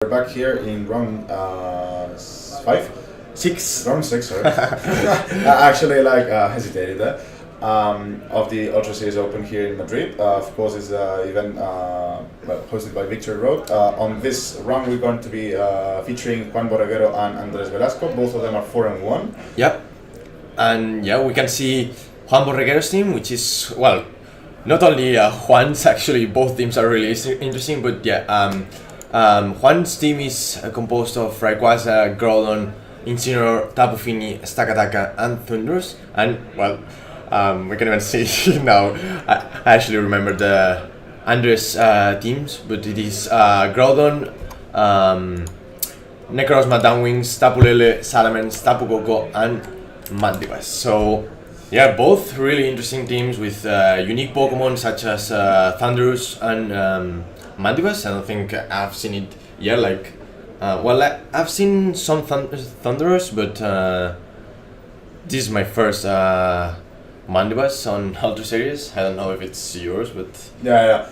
We're back here in round five, Six. round six. Sorry, actually, hesitated there. Of the Ultra Series Open here in Madrid. Of course, it's event hosted by Victory Road. On this round, we're going to be featuring Juan Borreguero and Andres Velasco. Both of them are 4-1. Yep. And yeah, we can see Juan Borreguero's team, which is, well, not only Juan's, actually, both teams are really interesting, but yeah, Juan's team is composed of Rayquaza, Groudon, Incineroar, Tapu Fini, Stakataka, and Thundurus. And, well, we can even see now, I actually remember the Andres teams, but it is Groudon, Necrozma, Downwings, Tapu Lele, Salamence, Tapu Koko, and Mandibas. So, yeah, both really interesting teams with unique Pokemon such as Thundurus and Mandibas. I don't think I've seen it yet. I've seen some Thundurus, but this is my first Mandibas on Ultra Series. I don't know if it's yours, but Yeah.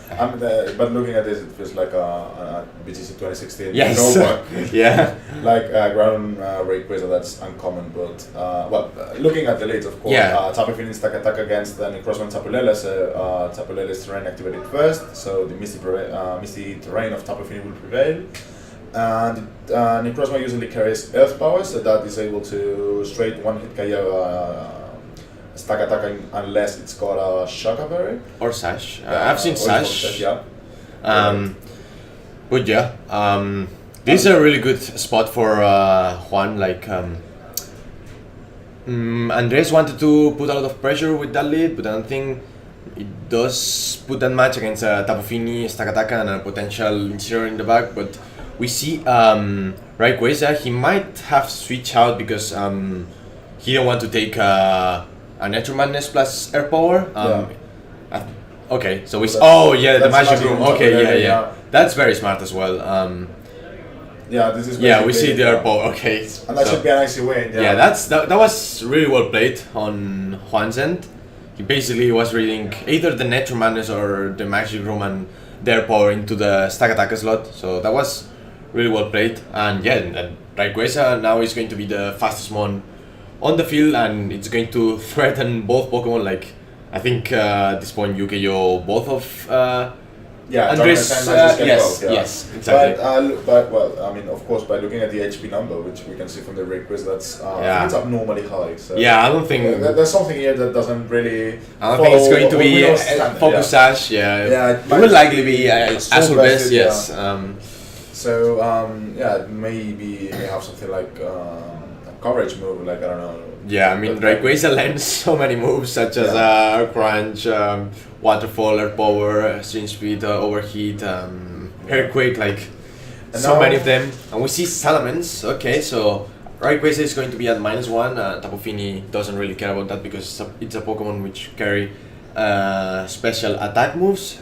But looking at this, it feels like a VGC 2016. yes, Notebook. yeah, Like ground Rayquaza, that's uncommon. But looking at the leads, of course, Yeah. Tapu Fini Stakataka against Necrozma Tapu Lele. So Tapu Lele's terrain activated first, so the misty terrain of Tapu Fini will prevail. And Necrozma usually carries Earth Power, so that is able to straight one-hit KO Stakataka unless it's got a Shaka Berry. or Sash. I've seen Or Sash. yeah. But yeah, this is a really good spot for Juan. Andres wanted to put a lot of pressure with that lead, but I don't think it does put that much against Tapu Fini, Stakataka, and a potential Incineroar in the back. But we see Rayquaza, he might have switched out because he don't want to take a Nature Madness plus Air Power. Okay, so we the Magic Room. Okay, yeah. That's very smart as well. Yeah, this is Yeah, we basically, see the Air Power. Okay, and that should be an easy win. yeah, that was really well played on Juan's end. He basically was reading either the Nature Madness or the Magic Room and the Air Power into the Stakataka slot. So that was really well played. And yeah, and Rayquaza now is going to be the fastest one on the field, and it's going to threaten both Pokemon. Like, I think at this point you KO both of Andres. Yes, exactly. But I mean, of course, by looking at the HP number, which we can see from the Rayquaza, that's I think it's abnormally high. So Yeah, I don't think there's something here that doesn't really. I don't think it's going to be Focus Yeah. Sash. Yeah, Yeah, it will likely be Azul Best. yeah. Yes. So maybe may have something like a coverage move, like I don't know. Yeah, I mean, Rayquaza learns so many moves such as Crunch, Waterfall, Air Power, String Speed, Overheat, Earthquake, like And so now- many of them. And we see Salamence. Okay, so Rayquaza is going to be at -1. Tapu Fini doesn't really care about that because it's a Pokemon which carry special attack moves.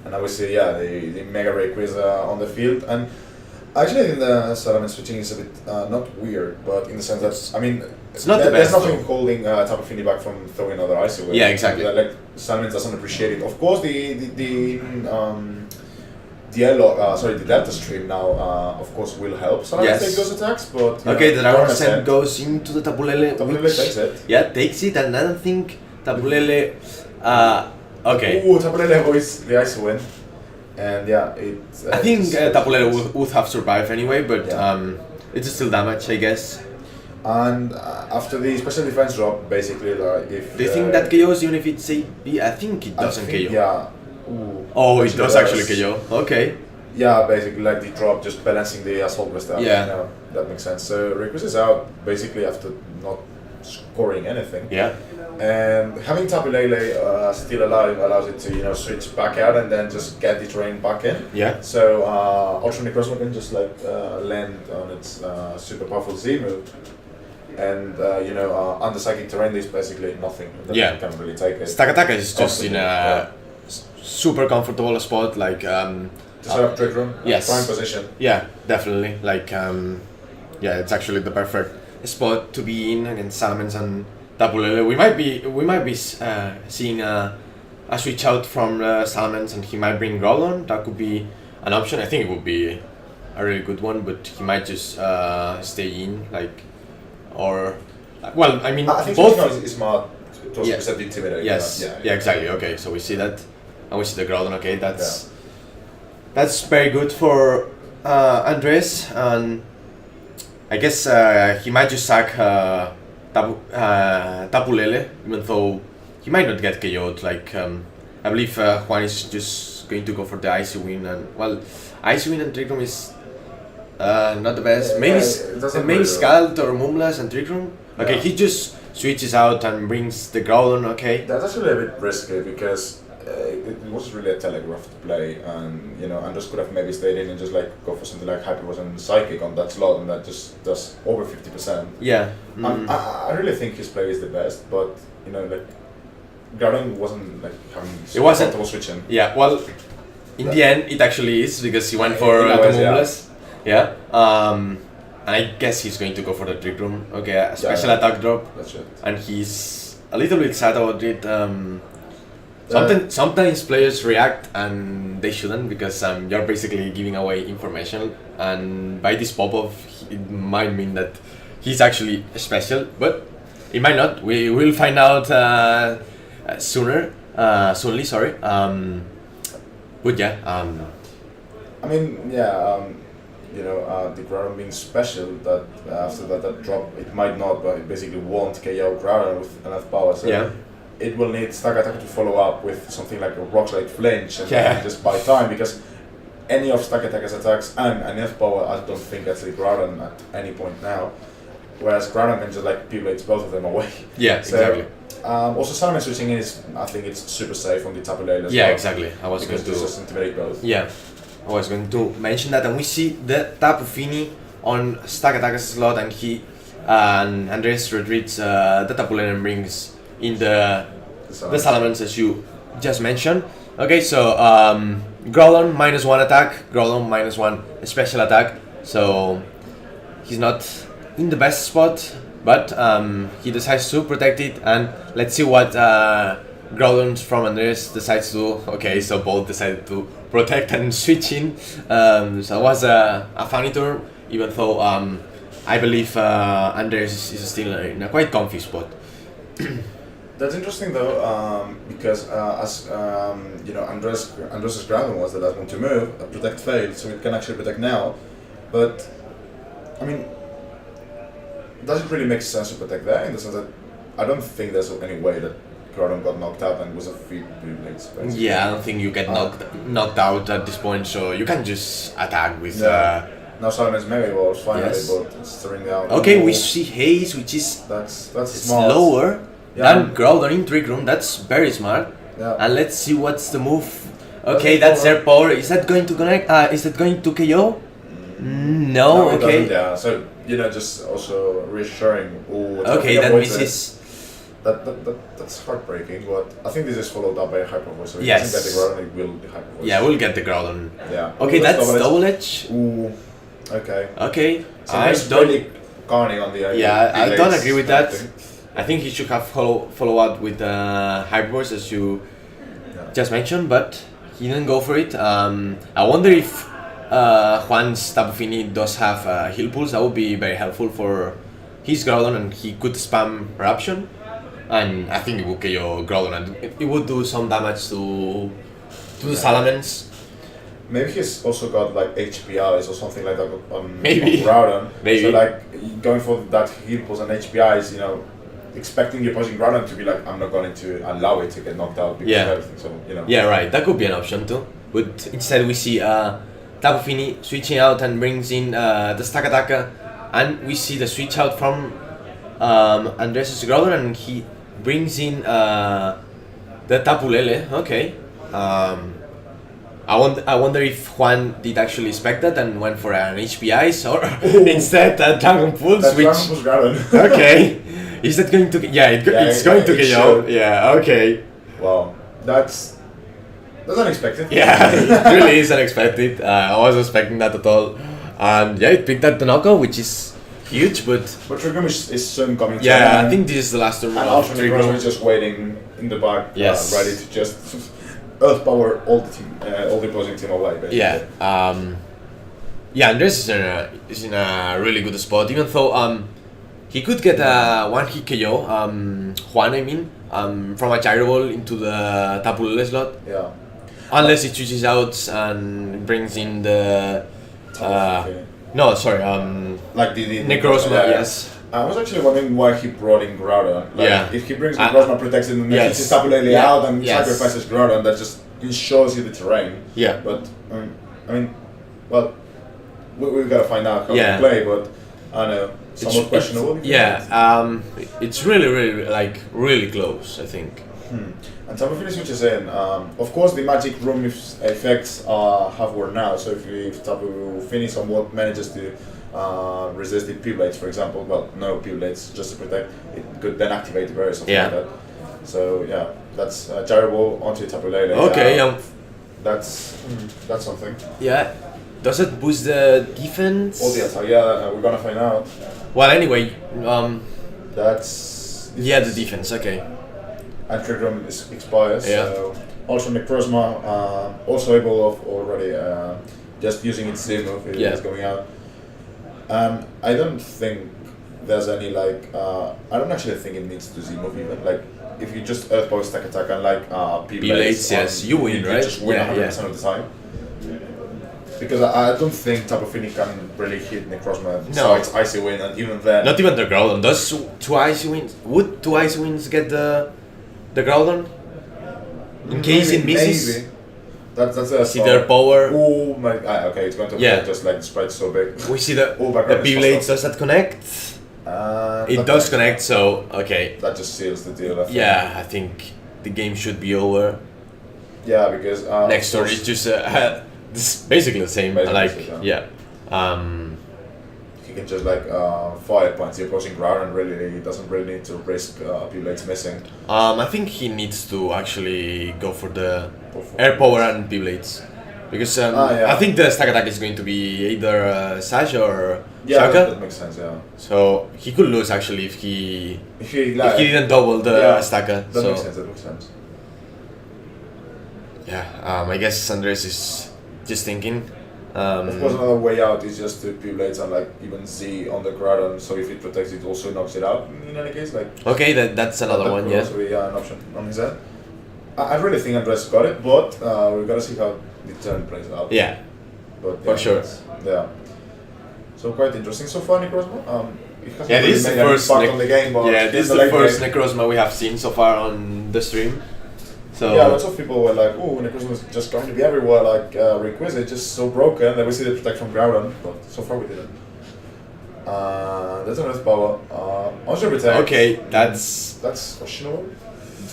And now we see, the Mega Rayquaza on the field. And actually, I think the Salamence switching is a bit not weird, but in the sense that, I mean, It's not the there's best, nothing though. holding Tapu Fini back from throwing another Icy Wave. Yeah, exactly. Like, Salamence doesn't appreciate it. Of course, the Delta Stream now, of course, will help Salamence take those attacks, but... Okay, the Dragon Ascent Ascent goes into the Tapu Lele. Tapu Lele which- takes it. Yeah, takes it, and I don't think Tapu Lele. Okay. Ooh, Tapu Lele avoids the Icy Wind. And it's... I think Tapu Lele would have survived anyway, but Yeah. it's still damage, I guess. And after the special defense drop, basically, if... Do you think that KOs even if it's AB? I think it I doesn't think, KO. Yeah. Ooh, Oh, it does actually KO. Okay. Yeah, basically like the drop, just balancing the Assault Vest out. Yeah. That makes sense. So Rayquaza is out basically after not scoring anything. Yeah. And having Tapu Lele still alive allows it to switch back out and then just get the terrain back in. Yeah. So Ultra Necrozma can just land on its super powerful Z move. And under psychic terrain there's basically nothing that Yeah. you can really take it. Stakataka is just in a Yeah. super comfortable spot, like Just set up Trick Room. Yes. Prime position. yeah, definitely. Like it's actually the perfect spot to be in against Salamence and Tapu Lele. We might be seeing a switch out from Salamence, and he might bring Groudon. That could be an option. I think it would be a really good one, but he might just stay in, like, or well, I mean, I think both. is smart to Yeah. present intimidating. Yes. Yeah, Yeah. Exactly. Okay. So we see that, and we see the Groudon. Okay, that's very good for Andres, and I guess he might just sack Tapu Lele, even though he might not get KO'd. Like I believe Juan is just going to go for the Icy Wind, and well, Icy Wind and Trick Room is not the best. Maybe Scald or Moonblast and Trick Room. Okay, he just switches out and brings the Groudon. Okay. That's actually a bit risky because it was really a telegraphed play, and Andres could have maybe stayed in and just like go for something like Hyper and Psychic on that slot, and that just does over 50%. Yeah. I really think his play is the best, but like Groudon wasn't like having comfortable switching. Yeah. Well, in the end, it actually is because he went for In a the way, Moonblast. Yeah. And I guess he's going to go for the Trick Room. Okay, a special attack drop. That's it. And he's a little bit sad about it. Sometimes players react and they shouldn't, because you're basically giving away information, and by this pop-off it might mean that he's actually special, but it might not. We will find out soonly. Sorry. But yeah. I mean, the Groudon being special, that after that drop, it might not, but it basically won't KO Groudon with enough power. So Yeah. it will need Stack Attack to follow up with something like a Rock Slide Flinch and just buy time, because any of Stack Attack's attacks and enough power, I don't think that's the Groudon at any point now. Whereas Groudon can just like P-Blades both of them away. Yeah, So, exactly. Also, Salamence switching in is, I think it's super safe on the Tapu Lele as Yeah, well. exactly. I was Because going this to. just intimidate both. Yeah, I was going to mention that, and we see the Tapu Fini on Stack Attacker's slot, and and Andres retreats the Tapu Lele and brings in the Salamence, as you just mentioned. Okay, so Groudon -1 attack, Groudon -1 special attack. So he's not in the best spot, but he decides to protect it, and let's see what Groudon from Andres decides to do. Okay, so both decided to protect and switch in. So it was a funny turn, even though I believe Andres is still in a quite comfy spot. That's interesting though, because as Andres' Groudon was the last one to move. Protect failed, so it can actually protect now. But I mean, does it really make sense to protect there? In the sense that I don't think there's any way that Groudon got knocked out and was a free blades. Yeah, I don't think you get knocked out at this point, so you can just attack with. Now Salamence Mega Balls finally, Yes. but it's throwing down. Okay, we see Haze, which is That's smart. slower Yeah. than Groudon in Trick Room. That's very smart. Yeah. And let's see what's the move. Okay, that's their power. Is that going to connect? Is that going to KO? No. it Okay. doesn't, yeah. So just also reassuring. Ooh, Okay, that misses. That's heartbreaking, but I think this is followed up by a Hyper Voice. So if Yes. it doesn't get the Groudon, it will be Hyper Voice. Yeah, we'll get the Groudon. Yeah. Okay, Ooh, that's double edge. Ooh. Okay. Okay, So I it's don't. really carning on the Yeah, I don't agree with that. thing. I think he should have follow up with Hyperburst, as you Yeah. just mentioned, but he didn't go for it. I wonder if Juan's Tapu Fini does have heal pulls. That would be very helpful for his Groudon, and he could spam Eruption, and I think it would KO Groudon, and it would do some damage to the Salamence. Maybe he's also got like HPIs or something like that on Maybe. Groudon. Maybe. So like going for that heal pulls and HPIs, expecting the opposing Groudon to be like, I'm not going to allow it to get knocked out because Yeah. of everything. So Yeah, right. That could be an option too. But instead, we see Tapu Fini switching out and brings in the Stack Attacker, and we see the switch out from Andres' Groudon, and he brings in the Tapu Lele. Okay. I wonder if Juan did actually expect that and went for an HPIs, or instead Dragon Pulse, that's which. Dragon Pulse Groudon. Okay. Is that going to? Yeah, it's going to it KO. should. Yeah. Okay. Wow, that's unexpected. Yeah, it really is unexpected. I wasn't expecting that at all. And yeah, it picked up the knockout, which is huge, but But Trigon is soon coming to yeah, an I end. think this is the last turn And of Ultra Trick Necrozma Room. is just waiting in the back, Yes. ready to just Earth power all the team, all the opposing team away. Basically. Yeah, Yeah, Andres is in a really good spot. Even though he could get a one hit KO. Juan, I mean, from a gyro ball into the Tapulele slot. Yeah. Unless he switches out and brings in the. No, sorry. Like the Necrozma, yes. I was actually wondering why he brought in Groudon. Like, Yeah. if he brings Necrozma, protects it, and then yes. hits Tapulele Yeah. out and Yes. sacrifices Groudon, that just shows you the terrain. Yeah. But I mean, well, we've got to find out how Yeah. to play. But I don't know, somewhat questionable. It's really like really close, I think. And Tapu Fini switches in. Of course, the magic room effects have worn out. So if Tapu Fini somewhat manages to resist the P-Blades, for example, well, no P-Blades, just to protect, it could then activate the barrier, something like that. So yeah, that's Gyro Ball onto Tapu Lele. Okay, that's something. Yeah. Does it boost the defense? All the attack, yeah, we're gonna find out. Well, anyway, That's the defense. Okay. and Trick Room expires. Yeah. So also Necrozma, also able of already just using its Z move, it's going out. I don't think there's any like I don't actually think it needs to Z move even. Like if you just Earth Power stack attack and like P-Blades, yes, you win, right? just win 100% of the time. Because I don't think Tapu Fini can really hit Necrozma. No. So it's Icy Wind, and even then. Not even the Groudon. Does two Icy Winds? Would two Icy Winds get the Groudon? In case it misses? Maybe. That's a. See their power. Oh my! Okay, it's going to be just like the spread so big. We see the background P-Blades. Does that connect? It does connect. So okay. That just seals the deal. I think. Yeah, I think the game should be over. Yeah, because next story is just this is basically the same. He can just like fire points the opposing ground and really doesn't really need to risk P-Blades missing. I think he needs to actually go for the air power and P-Blades. Because I think the stack attack is going to be either Sash or Shaka. That makes sense, yeah. So he could lose actually if he didn't double the stacker. That makes sense. Yeah, I guess Andres is just thinking. Of course, another way out is just to P-Blades and like even Z on the Groudon, so if it protects it also knocks it out in any case. Like okay, that's another one, could also be an option on his end. I really think Andres got it, but we've got to see how the turn plays out. Yeah, but for sure. Yeah. So quite interesting so far, Necrozma. It hasn't this is really the made first an impact on the game, but this is the first Necrozma we have seen so far on the stream. So yeah, lots of people were like, "Oh, Necrozma is just going to be everywhere, like Rayquaza, just so broken." Then we see the protect from Groudon, but so far we didn't. That's an Earth Power. Also protect. Okay, that's questionable.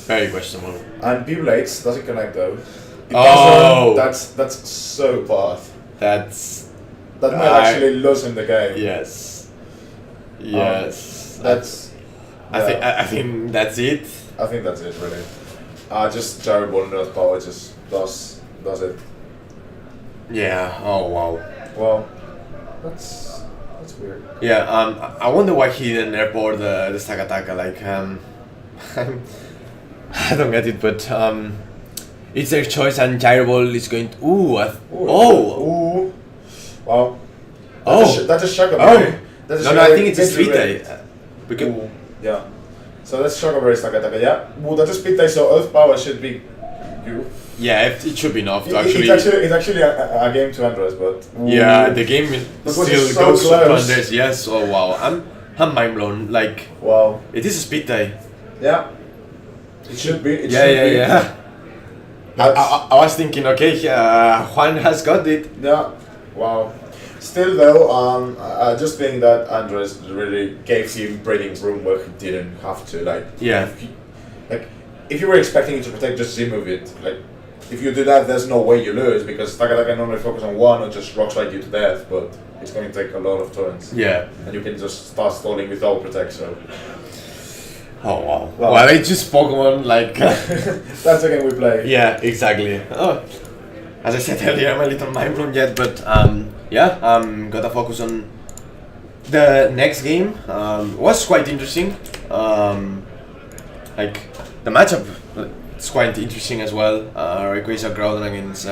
Very questionable. And P-Blades doesn't connect though. It doesn't. That's so bad. That might actually lose in the game. Yes. I think that's it. I think that's it really. Just Gyro Ball and Earth Power just does it. Yeah. Oh wow. Well, that's weird. Yeah. I wonder why he didn't airport the stack attacker. Like I don't get it, but it's their choice, and Gyro Ball is going to. Wow. Oh. That's a shock. No, I think it's a Speed Day. Yeah. So that's Shock Berry stack attacker. Yeah. That's a Speed Day, so Earth Power should be. Yeah, it should be enough to actually. It's actually a game to Andres, but. Yeah, the game still so goes to close. Andres. Yes. Oh wow. I'm mind blown. Like. Wow. It is a Speed Day. Yeah. It should be. Yeah. I was thinking, okay, Juan has got it. Yeah. Wow. Still though, I just think that Andres really gave him breathing room where he didn't have to. Like, if you were expecting it to protect, just Z-move it. Like, if you do that, there's no way you lose because Taka can normally focus on one or just rock slide you to death, but it's going to take a lot of turns. Yeah. And you can just start stalling without protect. So. Oh wow. Well, it's just Pokemon like. That's the game we play. Yeah, exactly. Oh, as I said earlier, I'm a little mind blown yet, but gotta focus on the next game. Was quite interesting. Like the matchup, it's quite interesting as well. Rayquaza Groudon against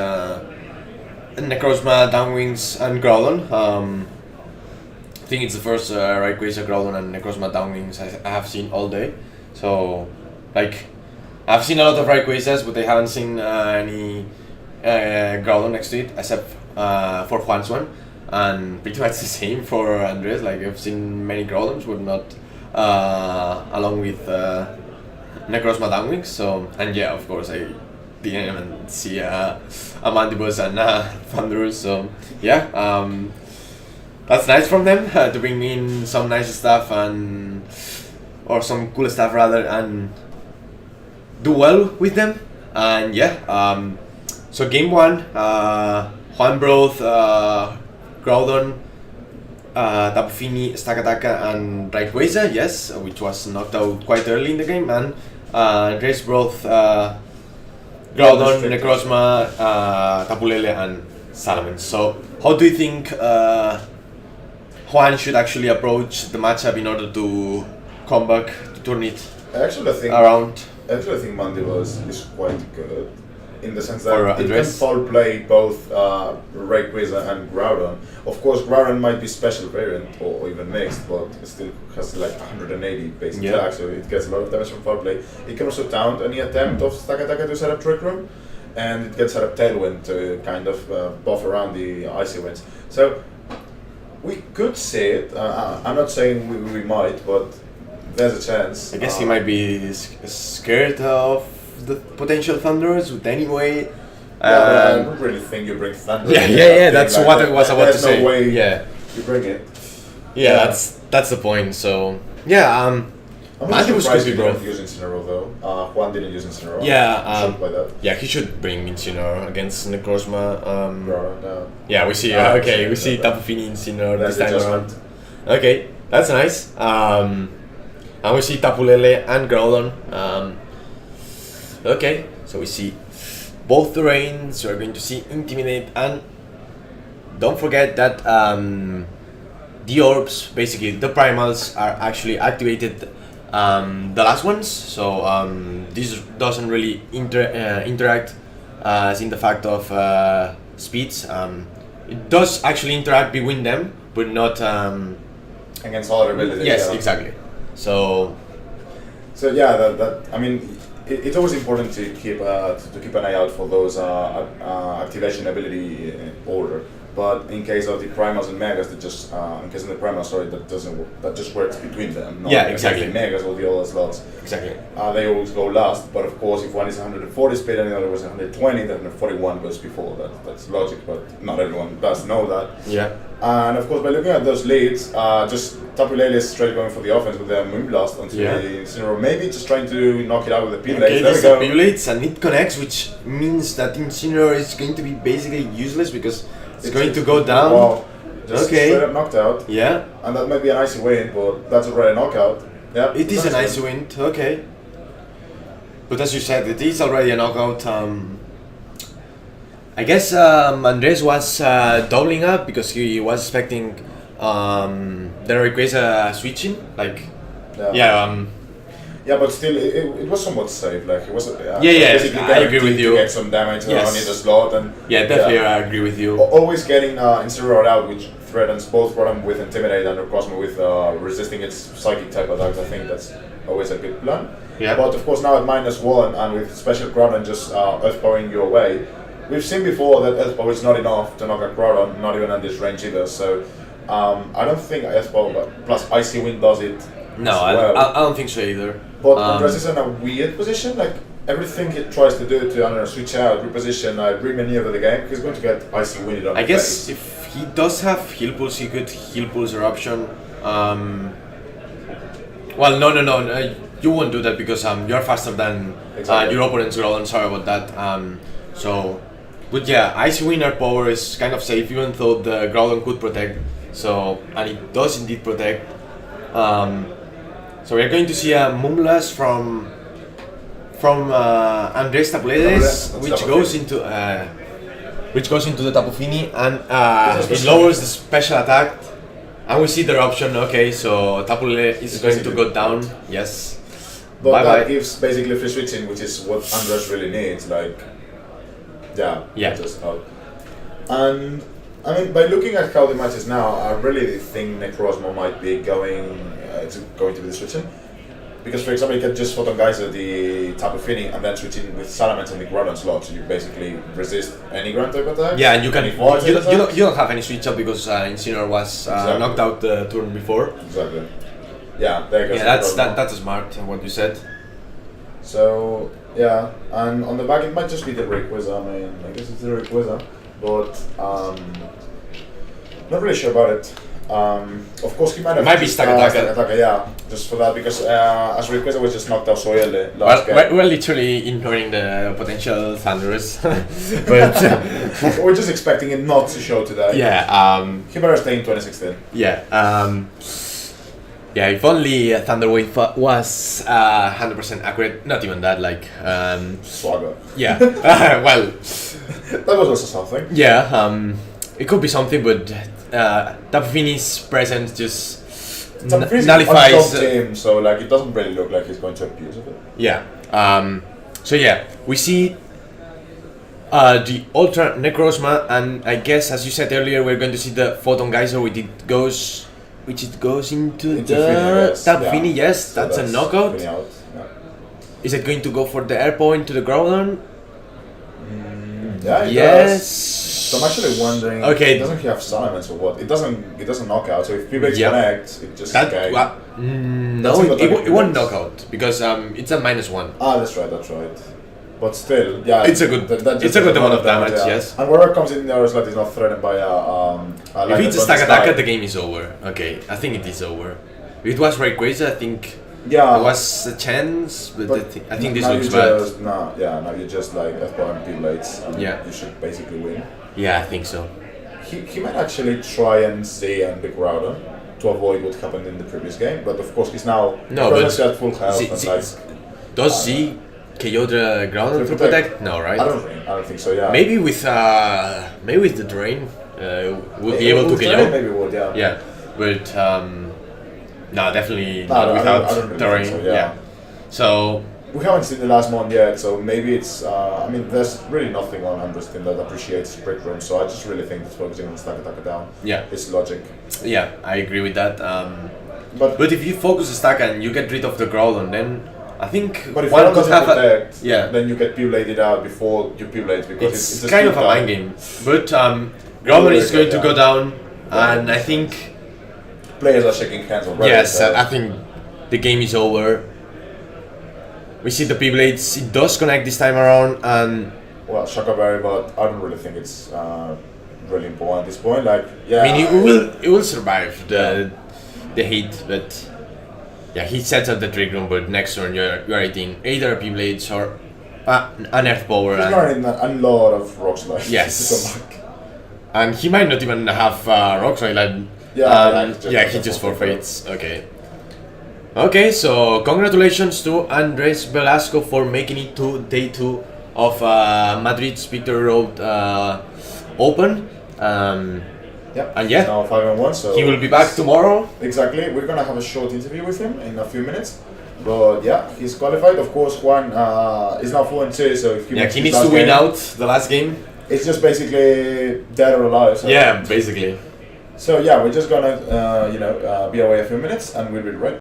Necrozma, Downwings, and Groudon. I think it's the first Rayquaza, Groudon, and Necrozma Downwings I have seen all day. So, like, I've seen a lot of Rayquazas, but I haven't seen any Groudon next to it, except for Juan's one. And pretty much the same for Andres. Like, I've seen many Groudons, but not along with Necrozma Downwings. So, and yeah, of course, I didn't even see a Mandibus and Thunderous. So, yeah, that's nice from them to bring in some nice stuff or some cool stuff rather, and do well with them. And yeah, so game 1, Juan brought Groudon, Tapu Fini, Stakataka, and Rayquaza, yes, which was knocked out quite early in the game, and Andres brought Groudon, Necrozma, Tapu Lele, and Salamence. So how do you think Juan should actually approach the matchup in order to come back to turn it around? Actually, I think Mandibus is quite good in the sense For, that it can foul play both Rayquaza and Groudon. Of course, Groudon might be special variant or even mixed, but it still has like 180 base attack, so it gets a lot of damage from foul play. It can also taunt any attempt of Stakataka to set up Trick Room, and it gets set up Tailwind to kind of buff around the Icy Winds. So we could see it. I'm not saying we might, but there's a chance. I guess he might be scared of the potential Thunderous, but anyway. I don't really think you bring Thunder. Yeah, that's what I was about to say. There's no way you bring it. Yeah, that's the point. So yeah, I'm not surprised could he be didn't use Incineroar though. Juan didn't use Incineroar. Yeah, I'm shocked by that. Yeah, he should bring Incineroar against Necrozma. No. Yeah, we see. We see Tapu Fini Incineroar this time around. Okay, that's nice. And we see Tapu Lele and Groudon. Okay, so we see both terrains. We're going to see Intimidate, and don't forget that the orbs, basically the primals, are actually activated the last ones. So this doesn't really interact as in the fact of speeds. It does actually interact between them, but not against all other abilities. Yes, exactly. So yeah, that I mean, it's always important to keep an eye out for those activation ability order. But in case of the primals and megas, that just in case of the primals, sorry, that just works between them. Not exactly. The megas or the other slots. Exactly. They always go last. But of course, if one is 140 speed and the other was 120, then 141 goes before. That's logic, but not everyone does know that. Yeah. And of course, by looking at those leads, just Tapu Lele is straight going for the offense with the Moonblast onto the Incineroar. Maybe just trying to knock it out with the P-Blades. Okay, there's a P-Blades and it connects, which means that Incineroar is going to be basically useless because it's going to go down. Wow. Just straight up knocked out. Yeah. And that might be an icy win, but that's already a knockout. Yeah. It is an icy win, okay. But as you said, it is already a knockout. I guess Andres was doubling up because he was expecting the Rayquaza switching. Like, yeah, but still, it was somewhat safe. Like it was. Basically I agree with you. To get some damage on the slot and. Yeah, definitely, I agree with you. Always getting Incineroar out, which threatens both Rotom with Intimidate and Necrozma with resisting its psychic type attacks. I think that's always a good plan. Yeah. But of course, now at -1 and with special Groudon just Earth powering your way, we've seen before that Earth Power is not enough to knock out Groudon, not even at this range either. So I don't think Earth Power plus Icy Wind does it. No, I don't think so either. But Andres is in a weird position. Like everything he tries to do to switch out, reposition, re-maneuver the game, he's going to get Icy Winded on the face. I guess if he does have Heal Pulse, he could Heal Pulse Eruption. Well, no, you won't do that because you're faster than your opponent's Groudon. Sorry about that. But yeah, Icy Wind Earth Power is kind of safe, even though the Groudon could protect. So, and it does indeed protect. So we're going to see a Moonblast from Andres Tapu Lele, which goes into the Tapu Fini, and it lowers the special attack. And we see the option. Okay, so Tapu Lele is going to go down. Yes. But that gives basically free switching, which is what Andres really needs. Like, just out. And I mean, by looking at how the match is now, I really think Necrozma might be going to be the switching. Because, for example, you can just Photon Geyser the Tapu Fini and then switch in with Salamence and the Groudon slot, so you basically resist any ground type attack. Yeah, and you don't have any switch up because Incineroar was knocked out the turn before. Exactly. Yeah, there goes. Yeah, that's smart what you said. So yeah, and on the back it might just be the Rayquaza. I mean, I guess it's the Rayquaza, but not really sure about it. Of course, he might be Stakataka. Yeah, just for that because as Rayquaza was just knocked out so early last game. We're literally ignoring the potential Thunderous, but we're just expecting it not to show today. Yeah. He better stay in 2016. Yeah. Yeah. If only Thunder Wave was 100% accurate. Not even that. Like. Swagger. Yeah. Well. That was also something. Yeah. It could be something, but. Tapu Fini's presence just nullifies team, so like it doesn't really look like he's going to abuse of it. Yeah. So yeah, we see the Ultra Necrozma, and I guess as you said earlier, we're going to see the Photon Geyser, which it goes into the Tapu Fini. Yes, so that's a knockout. Yeah. Is it going to go for the air point to the Groudon? Yeah, it does. So I'm actually wondering. Okay. Doesn't he have Salamence or what? It doesn't knock out. So if people connect, it just no, it won't knock out because it's a -1. Ah, that's right. But still, yeah, it's a good amount of damage. Yes. And wherever comes in there is like it's not threatened by if it's a Stakataka, the game is over. Okay, I think it is over. If it was Rayquaza, I think. Yeah, there was a chance, but I think this looks bad. Now you're just like F-Bar and P-Blades, and you should basically win. Yeah, I think so. He might actually try and stay on the Groudon to avoid what happened in the previous game, but of course he's now at full health. Does he KO the Groudon to protect? No, right? I don't think so. Yeah. Maybe with the Drain, would be able to KO. Maybe would, yeah. Yeah, but. No, definitely not without terrain. So, yeah. So we haven't seen the last one yet, so maybe it's. I mean, there's really nothing on Andrew's team that appreciates Brick Room, so I just really think it's focusing on Stakataka down. Yeah, it's logic. Yeah, I agree with that. But if you focus Staka and you get rid of the Groudon, then I think but if one could have protect, then you get P-bladed out before you P-blade because it's kind of a mind game. But Groudon is going to go down, and I think. Players are shaking hands already. Yes, I think the game is over. We see the P-Blades, it does connect this time around, and... Well, Shakaberry, but I don't really think it's really important at this point. Like, yeah... I mean, it will survive the heat, but... Yeah, he sets up the Trick Room, but next turn you're hitting either a P-Blades or an Earth Power. He's running a lot of Rock Slide. Yes. And he might not even have Rock Slide, like... he just forfeits. Okay, so congratulations to Andres Velasco for making it to day 2 of Madrid's Victory Road Open. And now 5-1, so he will be back tomorrow. Exactly, we're gonna have a short interview with him in a few minutes. But yeah, he's qualified. Of course, Juan is now 4-2, so if he needs to win out the last game. It's just basically dead or alive. So. Yeah, basically. So yeah, we're just gonna be away a few minutes and we'll be right.